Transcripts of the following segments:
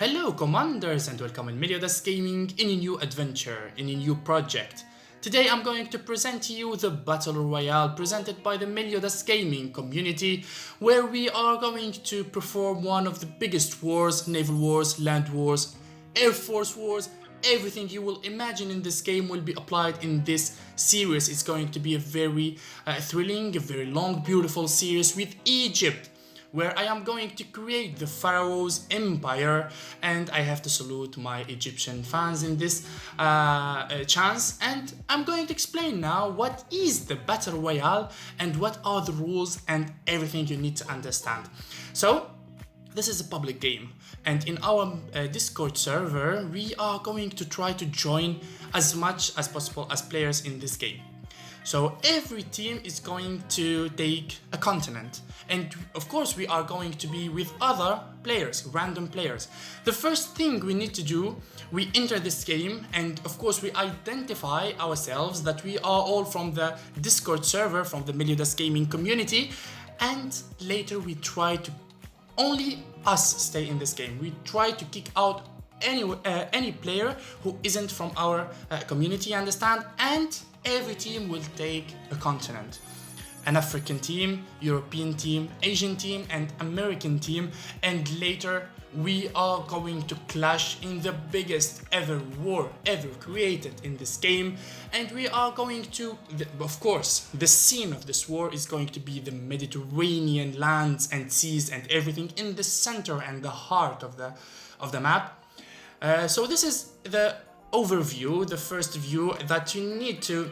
Hello Commanders and welcome in Melliodas Gaming in a new adventure, in a new project. Today I'm going to present to you the Battle Royale presented by the Melliodas Gaming community, where we are going to perform one of the biggest wars, naval wars, land wars, air force wars. Everything you will imagine in this game will be applied in this series. It's going to be a very thrilling, a very long, beautiful series with Egypt, where I am going to create the Pharaoh's empire, and I have to salute my Egyptian fans in this chance. And I'm going to explain now what is the Battle Royale and what are the rules and everything you need to understand. So this is a public game, and in our Discord server we are going to try to join as much as possible as players in this game. So every team is going to take a continent, and of course we are going to be with other players, random players. The first thing we need to do, we enter this game, and of course we identify ourselves that we are all from the Discord server, from the Melliodas Gaming community, and later we try to only us stay in this game. We try to kick out any player who isn't from our community, understand? And every team will take a continent. An African team, European team, Asian team, and American team. And later we are going to clash in the biggest ever war ever created in this game. And we are going to, of course, the scene of this war is going to be the Mediterranean lands and seas and everything in the center and the heart of the map. So this is the overview, the first view that you need to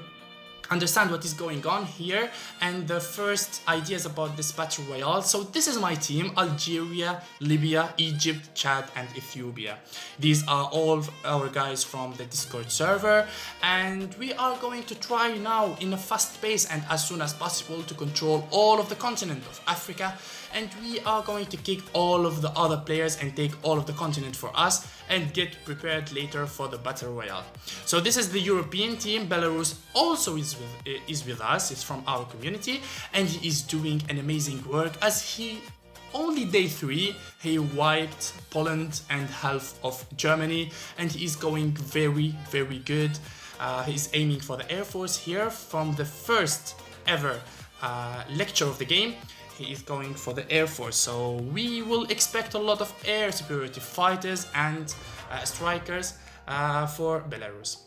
understand what is going on here, and the first ideas about this Battle Royale. So this is my team: Algeria, Libya, Egypt, Chad, and Ethiopia. These are all our guys from the Discord server, and we are going to try now in a fast pace and as soon as possible to control all of the continent of Africa, and we are going to kick all of the other players and take all of the continent for us and get prepared later for the Battle Royale. So this is the European team. Belarus also is with us. It's from our community, and he is doing an amazing work, as he only day 3 he wiped Poland and half of Germany, and he is going very good. He's aiming for the Air Force here from the first ever lecture of the game. He is going for the Air Force, so we will expect a lot of air superiority fighters and strikers for Belarus.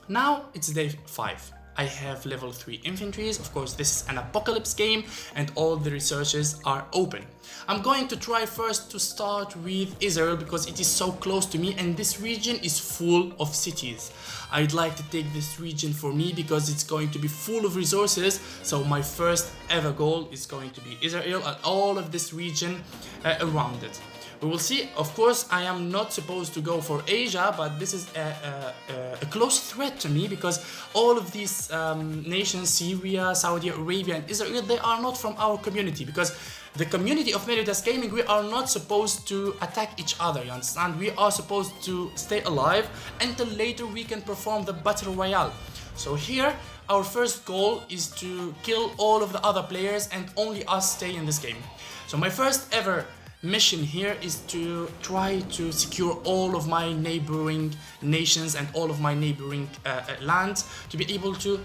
Now it's day 5. I have level 3 infantries. Of course, this is an apocalypse game and all the researches are open. I'm going to try first to start with Israel because it is so close to me and this region is full of cities. I'd like to take this region for me because it's going to be full of resources. So my first ever goal is going to be Israel and all of this region around it. We will see. Of course, I am not supposed to go for Asia, but this is a close threat to me because all of these nations, Syria, Saudi Arabia, and Israel, they are not from our community, because the community of Melliodas Gaming, we are not supposed to attack each other, you understand? We are supposed to stay alive until later we can perform the Battle Royale. So here, our first goal is to kill all of the other players and only us stay in this game. So my first ever mission here is to try to secure all of my neighboring nations and all of my neighboring lands to be able to.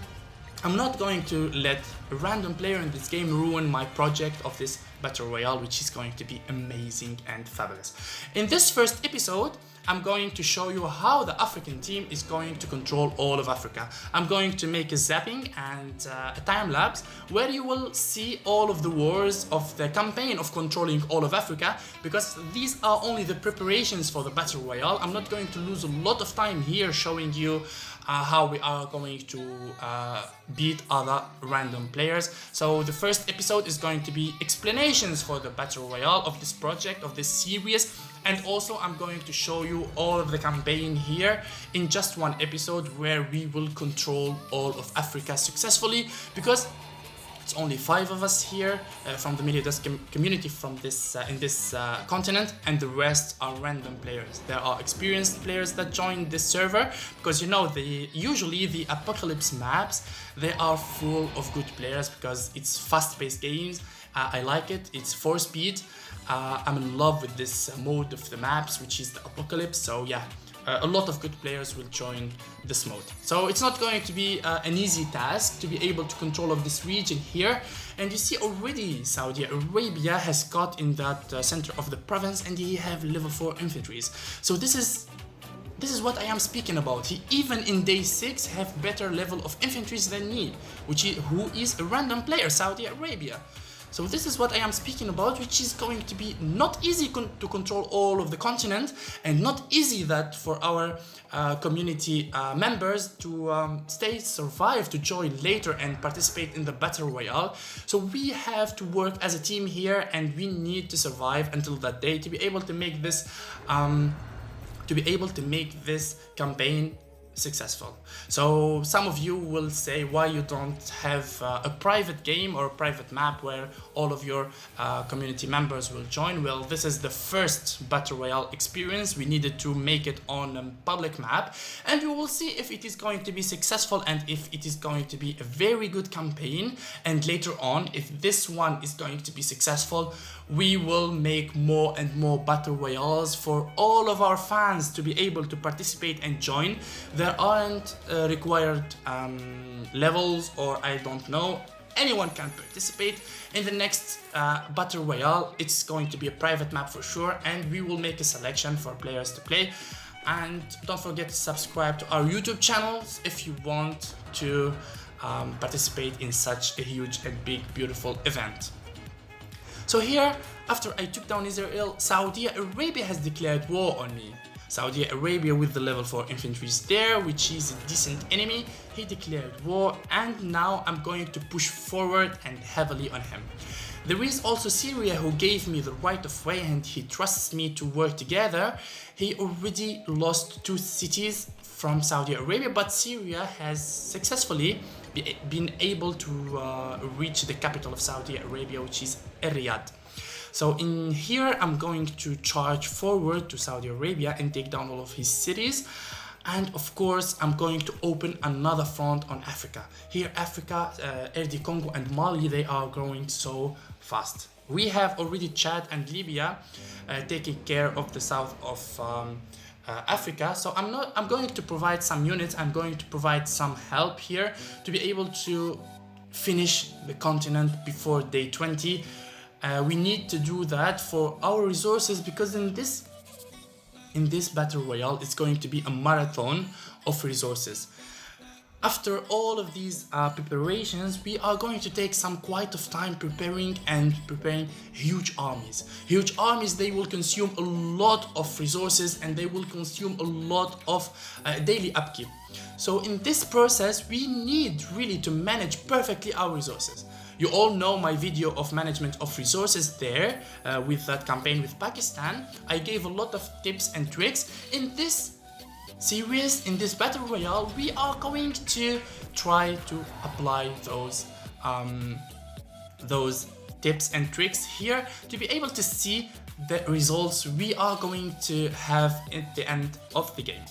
I'm not going to let a random player in this game ruin my project of this Battle Royale, which is going to be amazing and fabulous. In this first episode, I'm going to show you how the African team is going to control all of Africa. I'm going to make a zapping and a time lapse where you will see all of the wars of the campaign of controlling all of Africa, because these are only the preparations for the Battle Royale. I'm not going to lose a lot of time here showing you how we are going to beat other random players. So the first episode is going to be explanations for the Battle Royale of this project, of this series, and also I'm going to show you all of the campaign here in just one episode where we will control all of Africa successfully, because it's only 5 of us here from the Melliodas community from this in this continent, and the rest are random players. There are experienced players that join this server because, you know, usually the apocalypse maps, they are full of good players because it's fast-paced games. I like it. It's 4 speed. I'm in love with this mode of the maps, which is the apocalypse. So yeah, a lot of good players will join this mode. So it's not going to be an easy task to be able to control of this region here. And you see already Saudi Arabia has got in that center of the province, and he have level 4 infantries. So this is what I am speaking about. He even in day 6 have better level of infantry than me, who is a random player, Saudi Arabia. So this is what I am speaking about, which is going to be not easy to control all of the continent, and not easy that for our community members to survive, to join later and participate in the Battle Royale. So we have to work as a team here, and we need to survive until that day to be able to make this campaign successful. So some of you will say why you don't have a private game or a private map where all of your community members will join. Well, this is the first Battle Royale experience. We needed to make it on a public map, and we will see if it is going to be successful and if it is going to be a very good campaign. And later on, if this one is going to be successful, we will make more and more Battle Royales for all of our fans to be able to participate and join. There aren't required levels, or I don't know. Anyone can participate in the next Battle Royale. It's going to be a private map for sure, and we will make a selection for players to play. And don't forget to subscribe to our YouTube channels if you want to participate in such a huge and big, beautiful event. So here, after I took down Israel, Saudi Arabia has declared war on me. Saudi Arabia with the level 4 infantry is there, which is a decent enemy. He declared war, and now I'm going to push forward and heavily on him. There is also Syria, who gave me the right of way, and he trusts me to work together. He already lost 2 cities from Saudi Arabia, but Syria has successfully been able to reach the capital of Saudi Arabia, which is Riyadh. So in here, I'm going to charge forward to Saudi Arabia and take down all of his cities. And of course, I'm going to open another front on Africa. Here, Africa, RD Congo and Mali, they are growing so fast. We have already Chad and Libya taking care of the south of Africa. So I'm going to provide some units. I'm going to provide some help here to be able to finish the continent before day 20. We need to do that for our resources, because in this Battle Royale, it's going to be a marathon of resources. After all of these preparations, we are going to take some quite of time preparing huge armies. Huge armies, they will consume a lot of resources, and they will consume a lot of daily upkeep. So in this process, we need really to manage perfectly our resources. You all know my video of management of resources there with that campaign with Pakistan. I gave a lot of tips and tricks. In this series, in this Battle Royale, we are going to try to apply those tips and tricks here to be able to see the results we are going to have at the end of the game.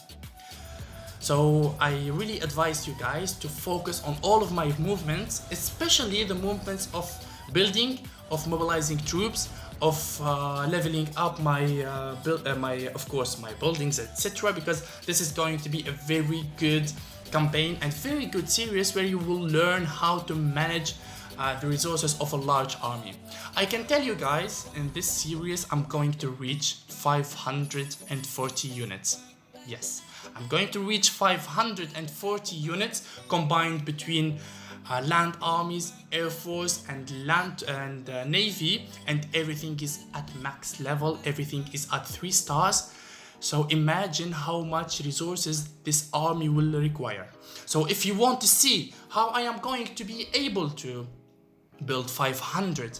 So I really advise you guys to focus on all of my movements, especially the movements of building, of mobilizing troops, of leveling up my buildings, etc. Because this is going to be a very good campaign and very good series where you will learn how to manage the resources of a large army. I can tell you guys, in this series I'm going to reach 540 units. Yes, I'm going to reach 540 units combined between land armies, air force and land and navy, and everything is at max level, everything is at 3 stars. So imagine how much resources this army will require. So if you want to see how I am going to be able to build 500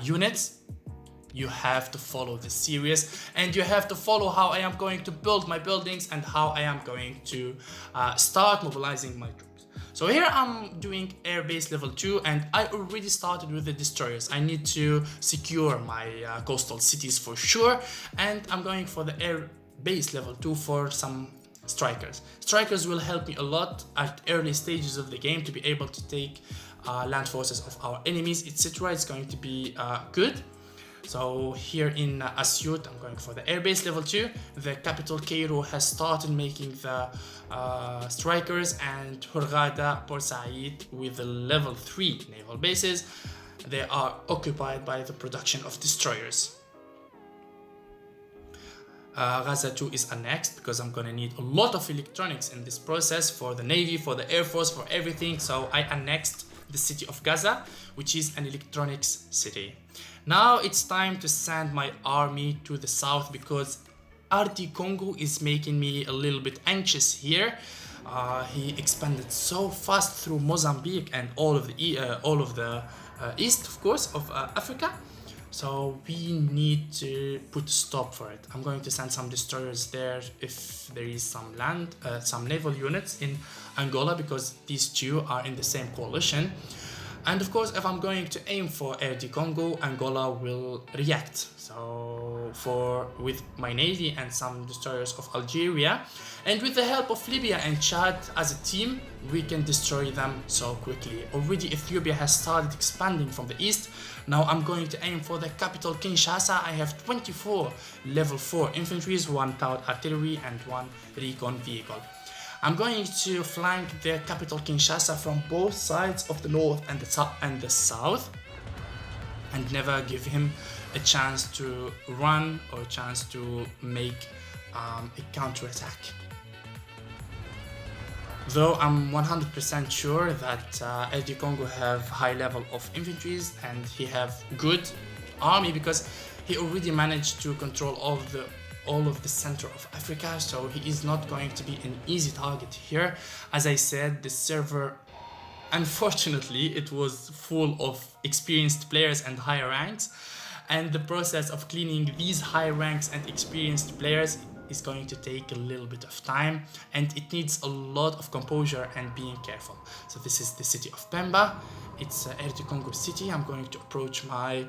units, you have to follow this series, and you have to follow how I am going to build my buildings and how I am going to start mobilizing my troops. So here I'm doing air base level 2, and I already started with the destroyers. I need to secure my coastal cities for sure, and I'm going for the air base level 2 for some strikers. Strikers will help me a lot at early stages of the game to be able to take land forces of our enemies, etc. It's going to be good. So here in Asyut, I'm going for the airbase level 2. The capital Cairo has started making the strikers, and Hurghada, Port Said with the level 3 naval bases, they are occupied by the production of destroyers. Gaza 2 is annexed because I'm gonna need a lot of electronics in this process for the Navy, for the Air Force, for everything. So I annexed the city of Gaza, which is an electronics city. Now it's time to send my army to the south because RD Congo is making me a little bit anxious here. He expanded so fast through Mozambique and all of the east, of course, of Africa. So we need to put a stop for it. I'm going to send some destroyers there if there is some some naval units in Angola, because these two are in the same coalition. And of course, if I'm going to aim for RD Congo, Angola will react. So with my navy and some destroyers of Algeria, and with the help of Libya and Chad as a team, we can destroy them so quickly. Already Ethiopia has started expanding from the east. Now I'm going to aim for the capital Kinshasa. I have 24 level 4 infantry, 1 stout artillery and 1 recon vehicle. I'm going to flank the capital Kinshasa from both sides of the north and the south, and never give him a chance to run or a chance to make a counterattack. Though I'm 100% sure that LD Congo have high level of infantry and he have good army, because he already managed to control all of the center of Africa, so he is not going to be an easy target here. As I said, the server, unfortunately, it was full of experienced players and high ranks, and the process of cleaning these high ranks and experienced players is going to take a little bit of time, and it needs a lot of composure and being careful. So this is the city of Pemba. It's RD Congo city. I'm going to approach my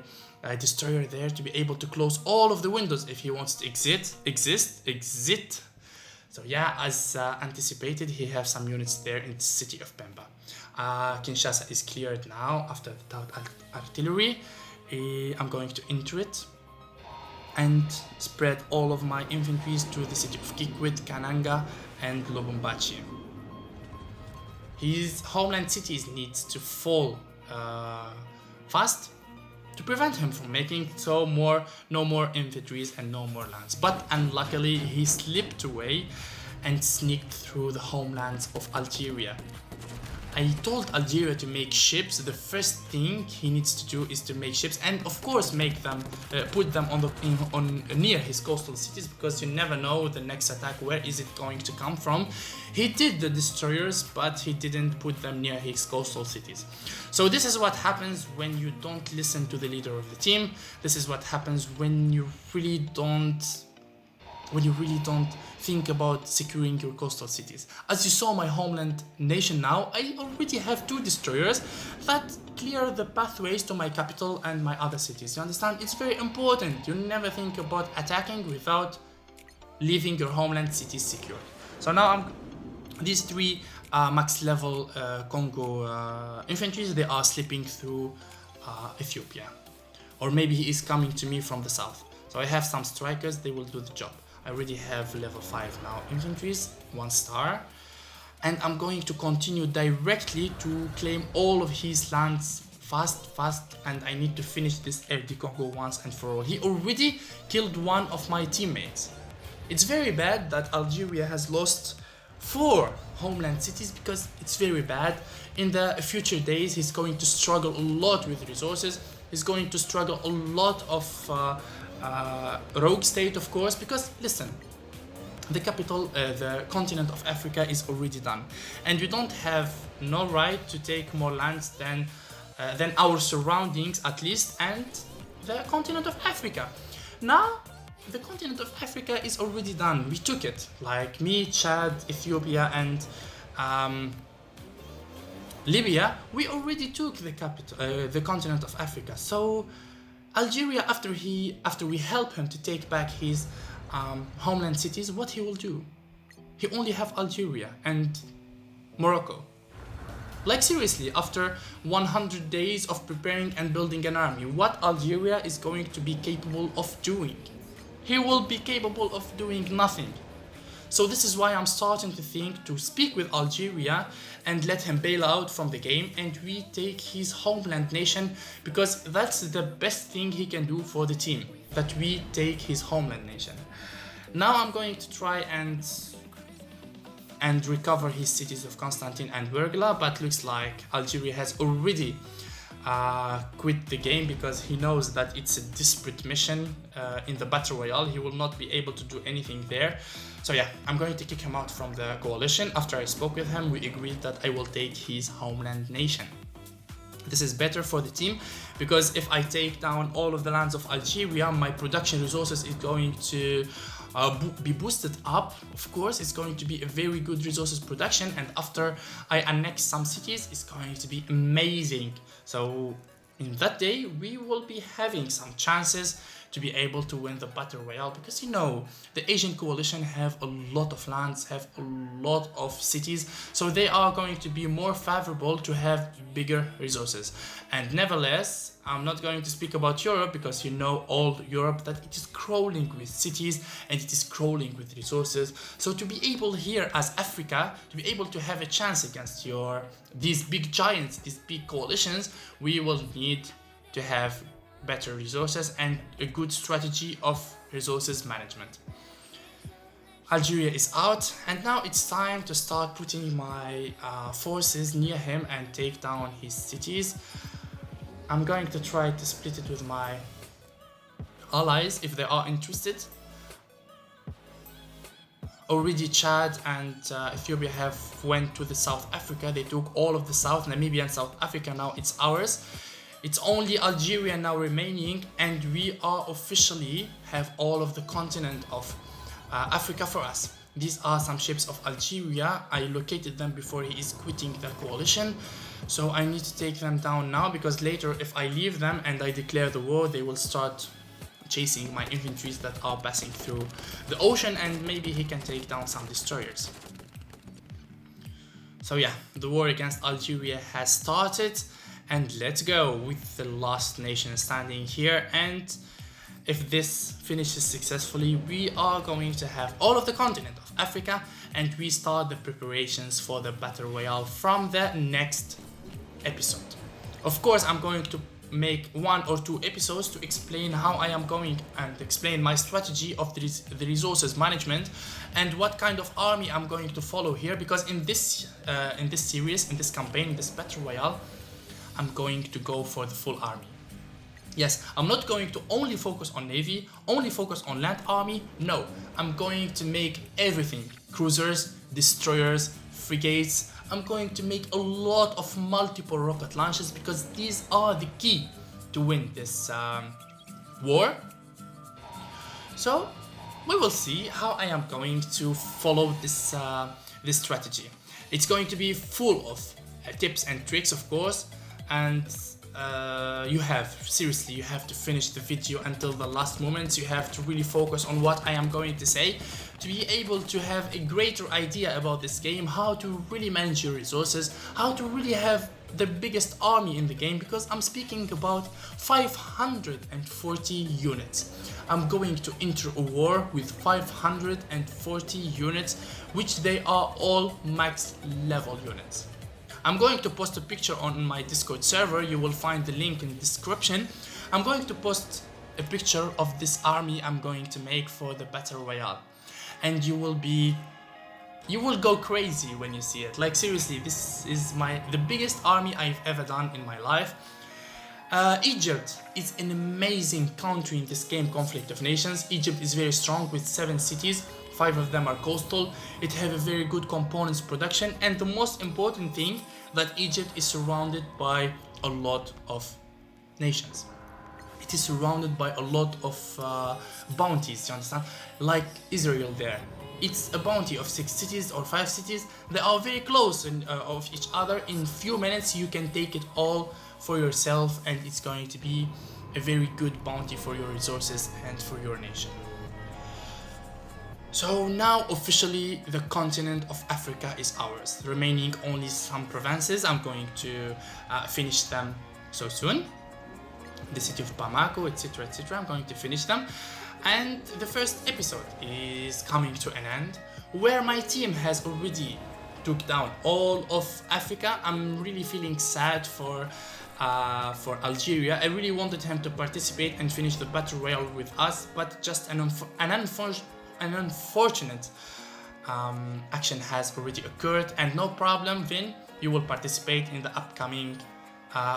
destroyer there to be able to close all of the windows if he wants to exit. So yeah, as anticipated, he has some units there in the city of Pemba. Kinshasa is cleared now after the stout artillery. I'm going to enter it and spread all of my infantry to the city of Kikwit, Kananga and Lubumbashi. His homeland cities needs to fall fast to prevent him from making no more infantries and no more lands. But unluckily, he slipped away and sneaked through the homelands of Algeria. I told Algeria to make ships. The first thing he needs to do is to make ships, and of course make them, put them on near his coastal cities, because you never know the next attack, where is it going to come from. He did the destroyers, but he didn't put them near his coastal cities. So this is what happens when you don't listen to the leader of the team. This is what happens when you really don't think about securing your coastal cities. As you saw my homeland nation now, I already have 2 destroyers that clear the pathways to my capital and my other cities. You understand? It's very important. You never think about attacking without leaving your homeland cities secure. So now these 3 max level Congo infantry, they are slipping through Ethiopia. Or maybe he is coming to me from the south. So I have some strikers, they will do the job. I already have level 5 now infantries, 1 star, and I'm going to continue directly to claim all of his lands fast, and I need to finish this RD Congo once and for all. He already killed 1 of my teammates. It's very bad that Algeria has lost 4 homeland cities, because it's very bad. In the future days, he's going to struggle a lot with resources. He's going to struggle a lot of rogue state, of course, because listen, the capital, the continent of Africa is already done, and we don't have no right to take more lands than our surroundings at least, and the continent of Africa. Now the continent of Africa is already done. We took it, like me, Chad, Ethiopia and Libya. We already took the capital, the continent of Africa. So Algeria, after we help him to take back his homeland cities, what he will do? He only have Algeria and Morocco. Like seriously, after 100 days of preparing and building an army, what Algeria is going to be capable of doing? He will be capable of doing nothing. So this is why I'm starting to think to speak with Algeria and let him bail out from the game and we take his homeland nation, because that's the best thing he can do for the team, that we take his homeland nation. Now I'm going to try and recover his cities of Constantine and Bergla, but looks like Algeria has already quit the game because he knows that it's a desperate mission in the Battle Royale. He will not be able to do anything there. So yeah, I'm going to kick him out from the coalition. After I spoke with him, we agreed that I will take his homeland nation. This is better for the team because if I take down all of the lands of Algeria, my production resources is going to be boosted up. Of course, it's going to be a very good resources production, and after I annex some cities, it's going to be amazing. So in that day, we will be having some chances to be able to win the Battle Royale, because you know, the Asian coalition have a lot of lands, have a lot of cities, so they are going to be more favorable to have bigger resources. And nevertheless, I'm not going to speak about Europe, because you know all Europe that it is crawling with cities and it is crawling with resources. So to be able here as Africa, to be able to have a chance against these big giants, these big coalitions, we will need to have better resources and a good strategy of resources management. Algeria is out, and now it's time to start putting my forces near him and take down his cities. I'm going to try to split it with my allies if they are interested. Already Chad and Ethiopia have went to the South Africa. They took all of the South, Namibia and South Africa. Now it's ours. It's only Algeria now remaining, and we are officially have all of the continent of Africa for us. These are some ships of Algeria. I located them before he is quitting the coalition. So I need to take them down now, because later if I leave them and I declare the war, they will start chasing my infantries that are passing through the ocean, and maybe he can take down some destroyers. So yeah, the war against Algeria has started. And let's go with the last nation standing here, and if this finishes successfully, we are going to have all of the continent of Africa, and we start the preparations for the Battle Royale from the next episode. Of course, I'm going to make 1 or 2 episodes to explain how I am going and explain my strategy of the resources management and what kind of army I'm going to follow here, because in this series, in this campaign, in this Battle Royale, I'm going to go for the full army. Yes, I'm not going to only focus on navy, only focus on land army. No, I'm going to make everything. Cruisers, destroyers, frigates. I'm going to make a lot of multiple rocket launches, because these are the key to win this war. So we will see how I am going to follow this strategy. It's going to be full of tips and tricks, of course. And you have to finish the video until the last moments. You have to really focus on what I am going to say to be able to have a greater idea about this game, how to really manage your resources, how to really have the biggest army in the game, because I'm speaking about 540 units. I'm going to enter a war with 540 units, which they are all max level units. I'm going to post a picture on my Discord server. You will find the link in the description. I'm going to post a picture of this army I'm going to make for the Battle Royale. And you will go crazy when you see it. Like seriously, this is the biggest army I've ever done in my life. Egypt is an amazing country in this game, Conflict of Nations. Egypt is very strong with 7 cities. 5 of them are coastal. It have a very good components production, and the most important thing, that Egypt is surrounded by a lot of nations. It is surrounded by a lot of bounties, you understand? Like Israel there. It's a bounty of 6 cities or 5 cities. They are very close of each other. In few minutes you can take it all for yourself, and it's going to be a very good bounty for your resources and for your nation. So now officially the continent of Africa is ours, remaining only some provinces. I'm going to finish them so soon. The city of Bamako, etc, etc. I'm going to finish them. And the first episode is coming to an end, where my team has already took down all of Africa. I'm really feeling sad for Algeria. I really wanted him to participate and finish the Battle Royale with us, but just an unfortunate action has already occurred, and no problem, Vin, you will participate in the upcoming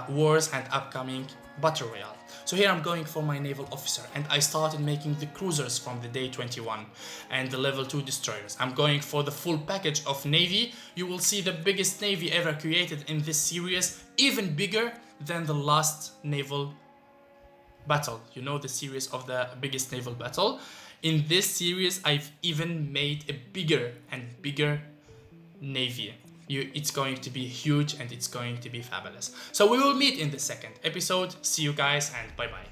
wars and upcoming Battle Royale. So here I'm going for my naval officer, and I started making the cruisers from the day 21 and the level 2 destroyers. I'm going for the full package of navy. You will see the biggest navy ever created in this series, even bigger than the last naval battle. You know, the series of the biggest naval battle. In this series, I've even made a bigger and bigger navy. It's going to be huge and it's going to be fabulous. So we will meet in the second episode. See you guys and bye bye.